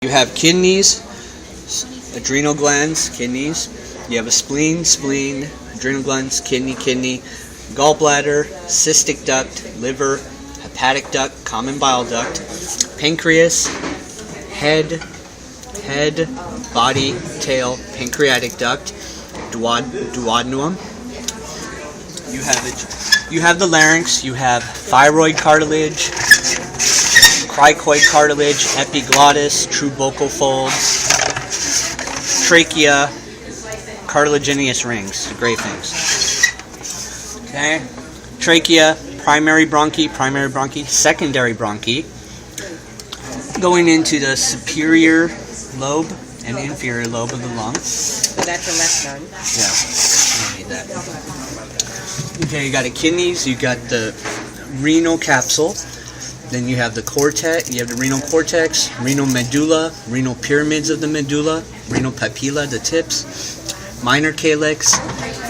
You have kidneys, adrenal glands, kidneys. You have a spleen, adrenal glands, kidney, gallbladder, cystic duct, liver, hepatic duct, common bile duct, pancreas, head, body, tail, pancreatic duct, duodenum. You have the larynx. You have thyroid cartilage, cricoid cartilage, epiglottis, true vocal folds, trachea, cartilaginous rings, the gray things. Okay, trachea, primary bronchi, secondary bronchi, going into the superior lobe and inferior lobe of the lung. So that's the left lung. Yeah, I need that. Okay, you got the kidneys, you got the renal capsule, then you have the cortex, you have the renal cortex, renal medulla, renal pyramids of the medulla, renal papilla, the tips, minor calyx,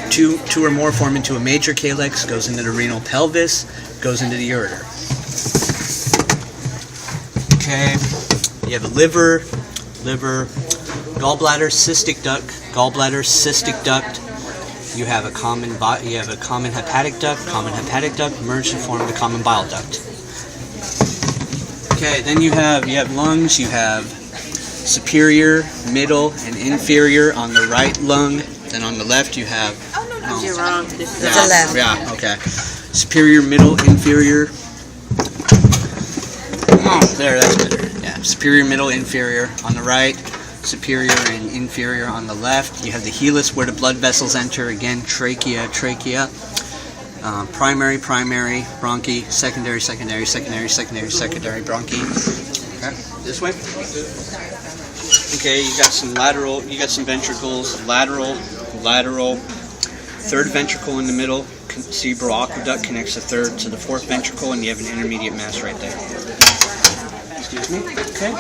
two or more form into a major calyx, goes into the renal pelvis, goes into the ureter. Okay, you have a liver, gallbladder, cystic duct. You have a common hepatic duct merged to form the common bile duct. Okay, then you have lungs. You have superior, middle, and inferior on the right lung. Then on the left you have. You're wrong. This is Yeah, the left. yeah, okay. Superior, middle, inferior. Oh, there, that's better. Yeah, superior, middle, inferior on the right. Superior and inferior on the left. You have the helix where the blood vessels enter. Again, trachea. Primary, bronchi, secondary, bronchi. Okay, this way. Okay, you got some ventricles, lateral, third ventricle in the middle, cerebral aqueduct connects the third to the fourth ventricle, and you have an intermediate mass right there. Excuse me. Okay.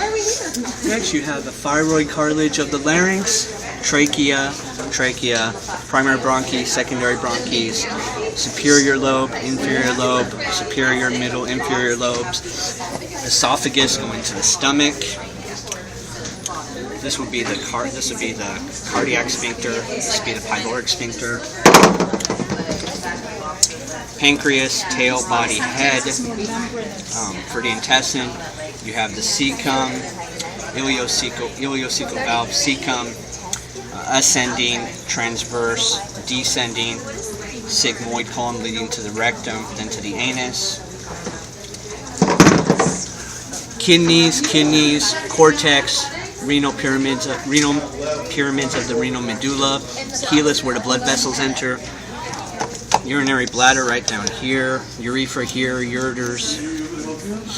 Next, you have the thyroid cartilage of the larynx, trachea, primary bronchi, secondary bronchies, superior lobe, inferior lobe, superior, middle, inferior lobes, esophagus going to the stomach. This would be the cardiac sphincter. This would be the pyloric sphincter. Pancreas, tail, body, head. For the intestine, you have the cecum, ileocecal valve, cecum, ascending, transverse, descending, sigmoid column leading to the rectum, then to the anus. Kidneys, cortex, renal pyramids of the renal medulla, helix where the blood vessels enter, urinary bladder right down here, urethra here, ureters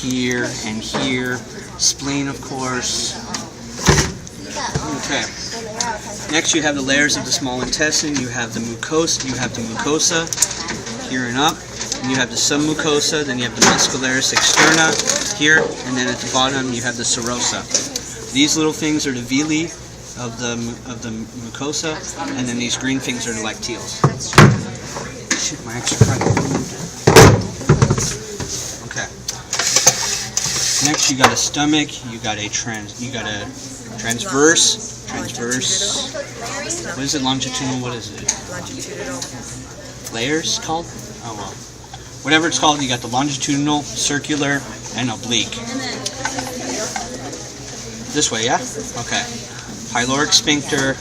here and here, spleen of course. Okay. Next you have the layers of the small intestine. You have the mucosa here and up. And you have the submucosa, then you have the muscularis externa here, and then at the bottom you have the serosa. These little things are the villi of the mucosa, and then these green things are the lacteals. Shit, my extra credit. Okay. Next, you got a stomach. You got a transverse. What is it? Longitudinal. What is it? Longitudinal. Layers called? Oh well. Whatever it's called, you got the longitudinal, circular, and oblique. This way, yeah? Okay. Pyloric sphincter,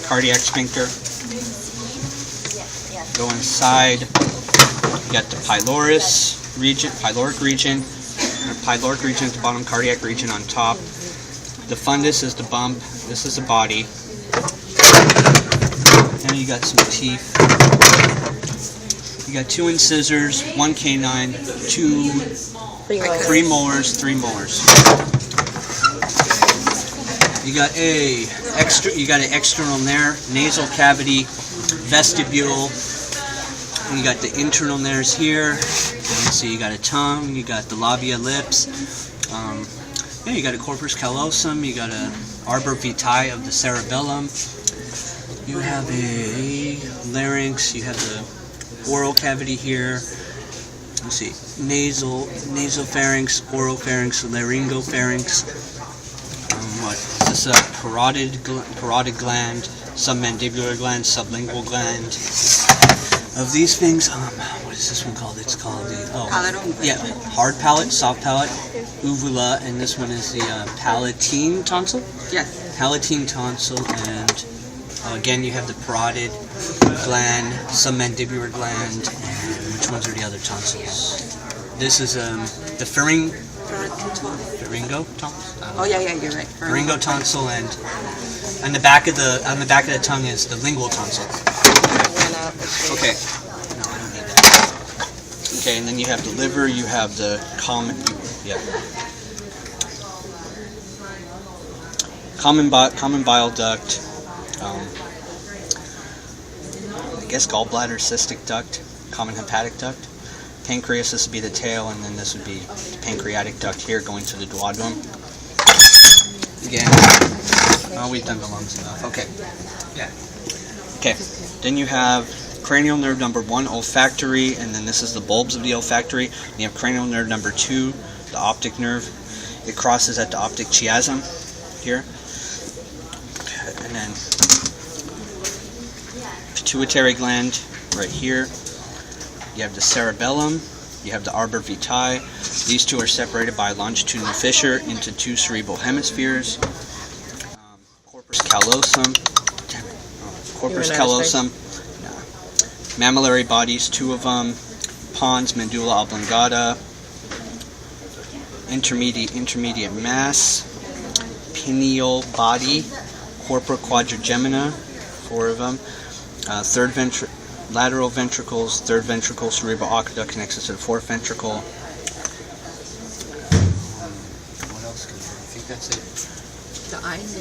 cardiac sphincter. Go inside. You got the pyloric region at the bottom, cardiac region on top. The fundus is the bump. This is the body. And you got some teeth. You got 2 incisors, 1 canine, 3 molars, 3 molars. You got an external nasal cavity, vestibule. And you got the internal nares here. So you got a tongue, you got the labia, lips. You got a corpus callosum, you got a arbor vitae of the cerebellum. You have a larynx, you have the oral cavity here. let's see, nasopharynx, oropharynx, laryngopharynx. This is a parotid gland, submandibular gland, sublingual gland. Of these things, what is this one called? It's called the hard palate, soft palate, uvula, and this one is the palatine tonsil. Yes. Palatine tonsil, and again you have the parotid gland, submandibular gland, and which ones are the other tonsils? This is the pharyngo tonsil. Oh yeah, you're right. Pharyngo tonsil, and on the back of the tongue is the lingual tonsil. Okay. No, I don't need that. Okay, and then you have the liver. You have the common bile duct. I guess gallbladder, cystic duct, common hepatic duct. Pancreas, this would be the tail, and then this would be the pancreatic duct here going to the duodenum. Again, we've done the lungs enough. Okay. Yeah. Okay. Then you have cranial nerve number 1, olfactory, and then this is the bulbs of the olfactory. And you have cranial nerve number 2, the optic nerve. It crosses at the optic chiasm here. And then pituitary gland right here. You have the cerebellum, you have the arbor vitae. These two are separated by a longitudinal fissure into 2 cerebral hemispheres. Corpus callosum, mammillary bodies, 2 of them. Pons, medulla oblongata, intermediate mass, pineal body, corpora quadrigemina, 4 of them. Lateral ventricles, third ventricle, cerebral aqueduct connects us to the fourth ventricle. What else? I think that's it. The eyes.